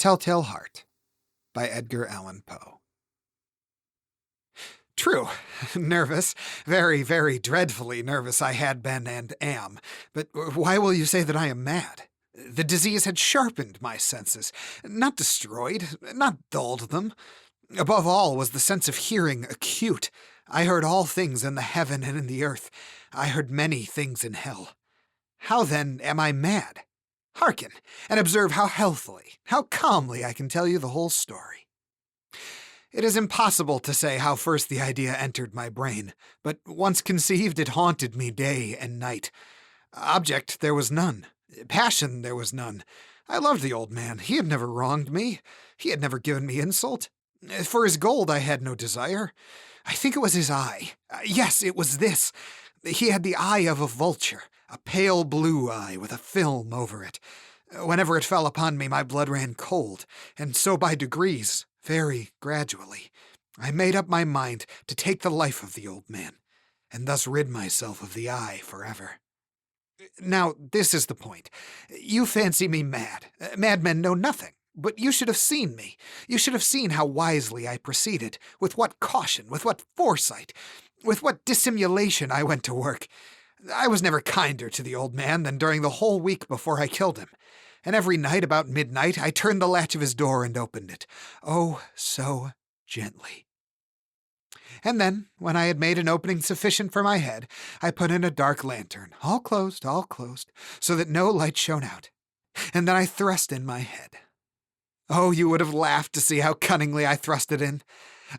Telltale Heart by Edgar Allan Poe. True, nervous, very, very dreadfully nervous I had been and am, but why will you say that I am mad? The disease had sharpened my senses, not destroyed, not dulled them. Above all was the sense of hearing acute. I heard all things in the heaven and in the earth. I heard many things in hell. How then am I mad? Hearken, and observe how healthily, how calmly I can tell you the whole story. It is impossible to say how first the idea entered my brain, but once conceived it haunted me day and night. Object there was none. Passion there was none. I loved the old man. He had never wronged me. He had never given me insult. For his gold I had no desire. I think it was his eye. Yes, it was this. He had the eye of a vulture, a pale blue eye with a film over it. Whenever it fell upon me, my blood ran cold, and so by degrees, very gradually, I made up my mind to take the life of the old man, and thus rid myself of the eye forever. Now, this is the point. You fancy me mad. Madmen know nothing. But you should have seen me. You should have seen how wisely I proceeded, with what caution, with what foresight, with what dissimulation I went to work. I was never kinder to the old man than during the whole week before I killed him. And every night about midnight I turned the latch of his door and opened it. Oh, so gently. And then, when I had made an opening sufficient for my head, I put in a dark lantern, all closed, so that no light shone out. And then I thrust in my head. Oh, you would have laughed to see how cunningly I thrust it in.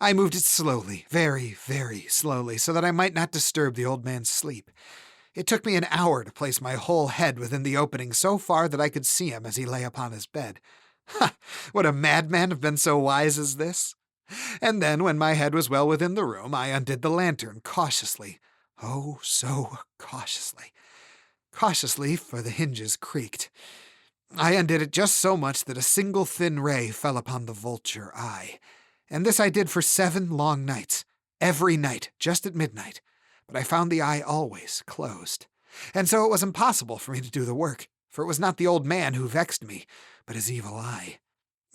I moved it slowly, very, very slowly, so that I might not disturb the old man's sleep. It took me an hour to place my whole head within the opening so far that I could see him as he lay upon his bed. Ha! Would a madman have been so wise as this? And then, when my head was well within the room, I undid the lantern cautiously. Oh, so cautiously. Cautiously, for the hinges creaked. I undid it just so much that a single thin ray fell upon the vulture eye. And this I did for 7 long nights, every night, just at midnight. But I found the eye always closed. And so it was impossible for me to do the work, for it was not the old man who vexed me, but his evil eye.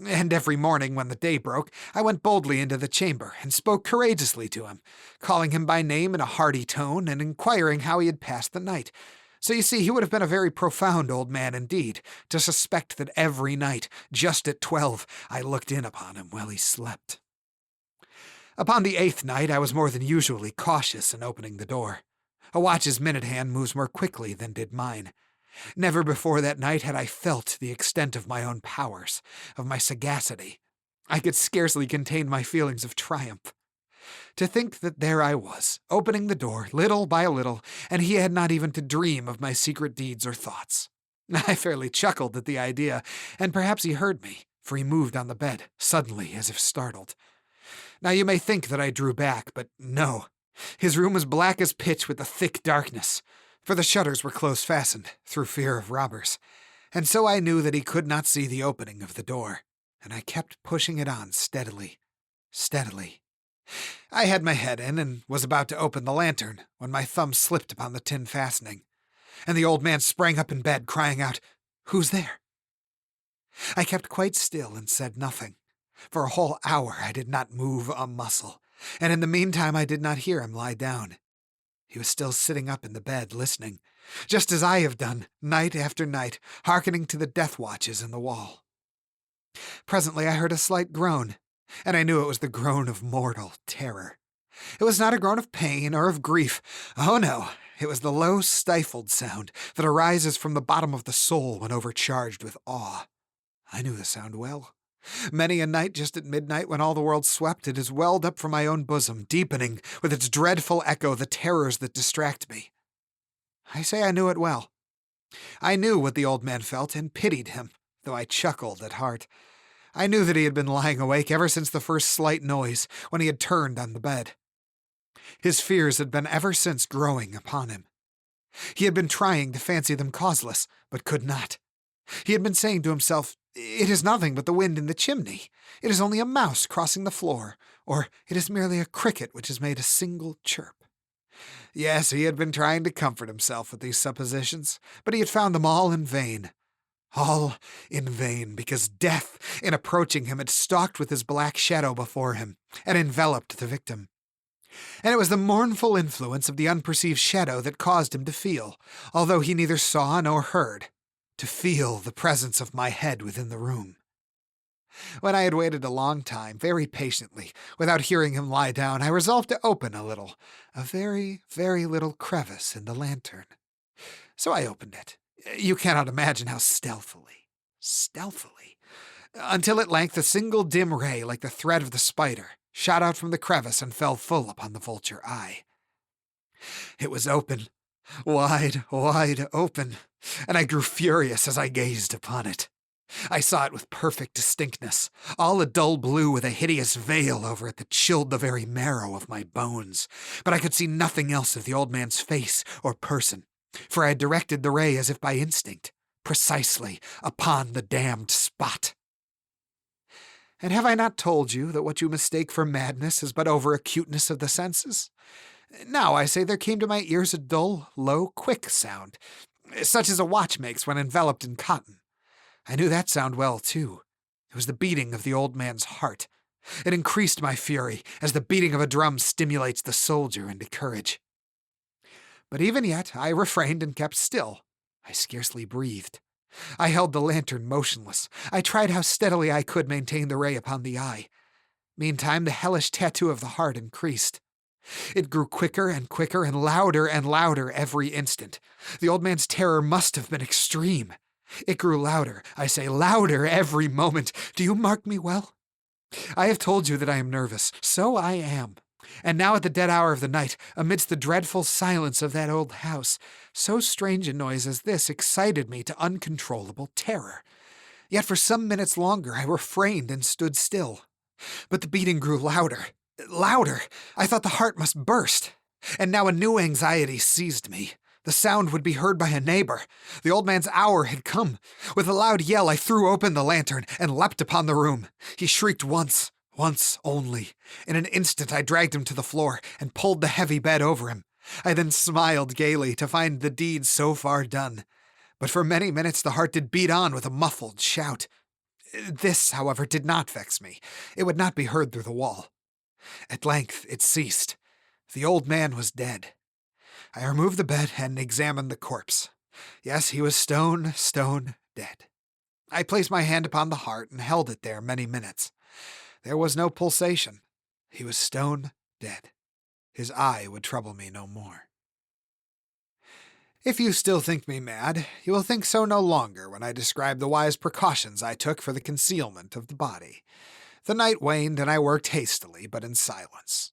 And every morning when the day broke, I went boldly into the chamber and spoke courageously to him, calling him by name in a hearty tone and inquiring how he had passed the night. So you see, he would have been a very profound old man indeed, to suspect that every night, just at 12, I looked in upon him while he slept. Upon the 8th night, I was more than usually cautious in opening the door. A watch's minute hand moves more quickly than did mine. Never before that night had I felt the extent of my own powers, of my sagacity. I could scarcely contain my feelings of triumph. To think that there I was, opening the door, little by little, and he had not even to dream of my secret deeds or thoughts. I fairly chuckled at the idea, and perhaps he heard me, for he moved on the bed, suddenly, as if startled. Now you may think that I drew back, but no. His room was black as pitch with a thick darkness, for the shutters were close-fastened, through fear of robbers, and so I knew that he could not see the opening of the door, and I kept pushing it on steadily, steadily. I had my head in and was about to open the lantern when my thumb slipped upon the tin fastening, and the old man sprang up in bed, crying out, "Who's there?" I kept quite still and said nothing. For a whole hour I did not move a muscle, and in the meantime I did not hear him lie down. He was still sitting up in the bed, listening, just as I have done, night after night, hearkening to the death watches in the wall. Presently I heard a slight groan, and I knew it was the groan of mortal terror. It was not a groan of pain or of grief. Oh, no, it was the low, stifled sound that arises from the bottom of the soul when overcharged with awe. I knew the sound well. Many a night just at midnight when all the world slept, it has welled up from my own bosom, deepening with its dreadful echo the terrors that distract me. I say I knew it well. I knew what the old man felt and pitied him, though I chuckled at heart. I knew that he had been lying awake ever since the first slight noise, when he had turned on the bed. His fears had been ever since growing upon him. He had been trying to fancy them causeless, but could not. He had been saying to himself, "It is nothing but the wind in the chimney. It is only a mouse crossing the floor, or it is merely a cricket which has made a single chirp." Yes, he had been trying to comfort himself with these suppositions, but he had found them all in vain. All in vain, because death, in approaching him, had stalked with his black shadow before him and enveloped the victim. And it was the mournful influence of the unperceived shadow that caused him to feel, although he neither saw nor heard, to feel the presence of my head within the room. When I had waited a long time, very patiently, without hearing him lie down, I resolved to open a very, very little crevice in the lantern. So I opened it. You cannot imagine how stealthily, until at length a single dim ray, like the thread of the spider, shot out from the crevice and fell full upon the vulture eye. It was open, wide open, and I grew furious as I gazed upon it. I saw it with perfect distinctness, all a dull blue with a hideous veil over it that chilled the very marrow of my bones, but I could see nothing else of the old man's face or person, for I had directed the ray as if by instinct, precisely upon the damned spot. And have I not told you that what you mistake for madness is but over-acuteness of the senses? Now, I say, there came to my ears a dull, low, quick sound, such as a watch makes when enveloped in cotton. I knew that sound well, too. It was the beating of the old man's heart. It increased my fury, as the beating of a drum stimulates the soldier into courage. But even yet I refrained and kept still. I scarcely breathed. I held the lantern motionless. I tried how steadily I could maintain the ray upon the eye. Meantime, the hellish tattoo of the heart increased. It grew quicker and quicker and louder every instant. The old man's terror must have been extreme. It grew louder, I say, louder every moment. Do you mark me well? I have told you that I am nervous. So I am. And now at the dead hour of the night, amidst the dreadful silence of that old house, so strange a noise as this excited me to uncontrollable terror. Yet for some minutes longer I refrained and stood still. But the beating grew louder. I thought the heart must burst. And now a new anxiety seized me. The sound would be heard by a neighbor. The old man's hour had come. With a loud yell, I threw open the lantern and leapt upon the room. He shrieked once only. In an instant, I dragged him to the floor and pulled the heavy bed over him. I then smiled gaily to find the deed so far done. But for many minutes the heart did beat on with a muffled shout. This, however, did not vex me. It would not be heard through the wall. At length it ceased. The old man was dead. I removed the bed and examined the corpse. Yes, he was stone dead. I placed my hand upon the heart and held it there many minutes. There was no pulsation. He was stone dead. His eye would trouble me no more. If you still think me mad, you will think so no longer when I describe the wise precautions I took for the concealment of the body. The night waned, and I worked hastily, but in silence.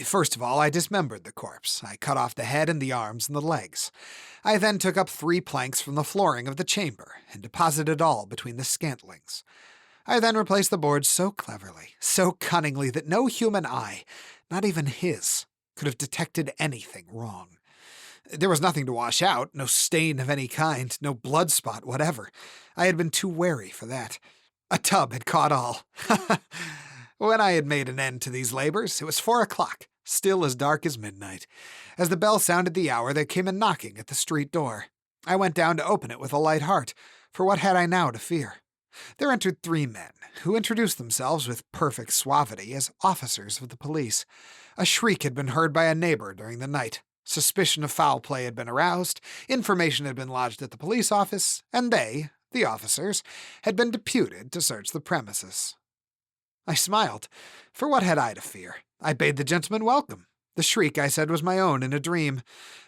First of all, I dismembered the corpse. I cut off the head and the arms and the legs. I then took up 3 planks from the flooring of the chamber and deposited all between the scantlings. I then replaced the boards so cleverly, so cunningly, that no human eye, not even his, could have detected anything wrong. There was nothing to wash out, no stain of any kind, no blood spot whatever. I had been too wary for that. A tub had caught all. When I had made an end to these labors, it was 4 o'clock, still as dark as midnight. As the bell sounded the hour, there came a knocking at the street door. I went down to open it with a light heart, for what had I now to fear? There entered 3 men, who introduced themselves with perfect suavity as officers of the police. A shriek had been heard by a neighbor during the night. Suspicion of foul play had been aroused, information had been lodged at the police office, and they, the officers, had been deputed to search the premises. I smiled, for what had I to fear? I bade the gentleman welcome. The shriek, I said, was my own in a dream.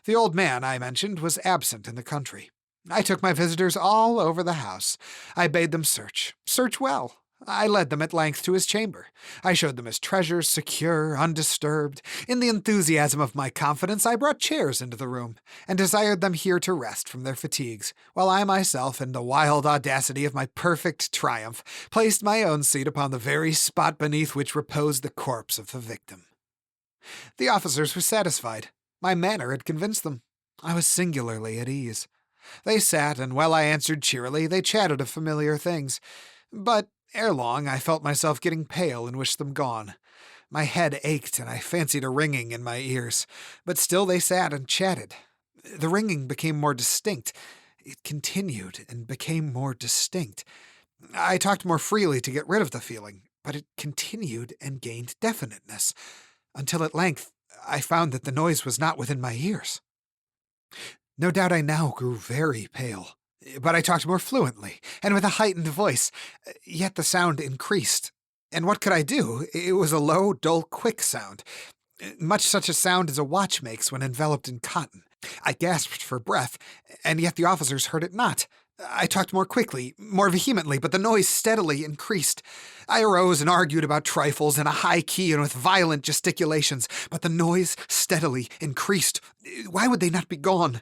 The old man, I mentioned, was absent in the country. I took my visitors all over the house. I bade them search well. I led them at length to his chamber. I showed them his treasures, secure, undisturbed. In the enthusiasm of my confidence, I brought chairs into the room, and desired them here to rest from their fatigues, while I myself, in the wild audacity of my perfect triumph, placed my own seat upon the very spot beneath which reposed the corpse of the victim. The officers were satisfied. My manner had convinced them. I was singularly at ease. They sat, and while I answered cheerily, they chatted of familiar things. But ere long, I felt myself getting pale and wished them gone. My head ached, and I fancied a ringing in my ears. But still they sat and chatted. The ringing became more distinct. It continued and became more distinct. I talked more freely to get rid of the feeling, but it continued and gained definiteness, until at length I found that the noise was not within my ears. No doubt I now grew very pale, but I talked more fluently, and with a heightened voice, yet the sound increased. And what could I do? It was a low, dull, quick sound, much such a sound as a watch makes when enveloped in cotton. I gasped for breath, and yet the officers heard it not. I talked more quickly, more vehemently, but the noise steadily increased. I arose and argued about trifles in a high key and with violent gesticulations, but the noise steadily increased. Why would they not be gone?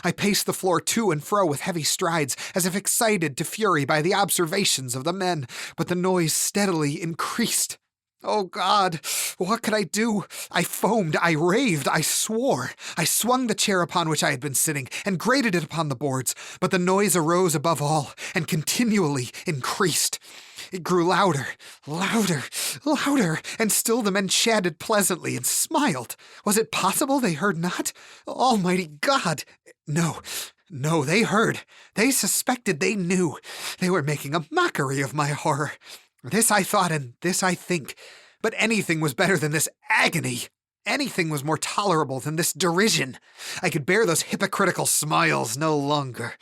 I paced the floor to and fro with heavy strides, as if excited to fury by the observations of the men, but the noise steadily increased. Oh, God, what could I do? I foamed, I raved, I swore. I swung the chair upon which I had been sitting and grated it upon the boards, but the noise arose above all and continually increased. It grew louder, louder, louder, and still the men chatted pleasantly and smiled. Was it possible they heard not? Almighty God! No, no, they heard. They suspected, they knew. They were making a mockery of my horror. This I thought, and this I think. But anything was better than this agony. Anything was more tolerable than this derision. I could bear those hypocritical smiles no longer.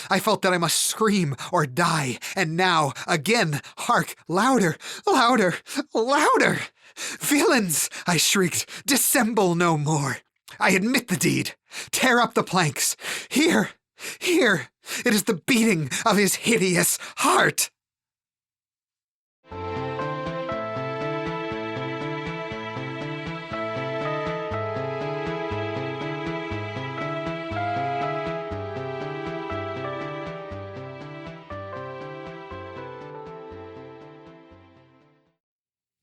I felt that I must scream or die, and now, again, hark, louder, louder, louder! Villains, I shrieked, dissemble no more. I admit the deed. Tear up the planks. Here, here, it is the beating of his hideous heart.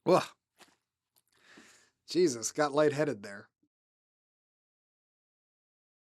Ugh. Jesus, got lightheaded there.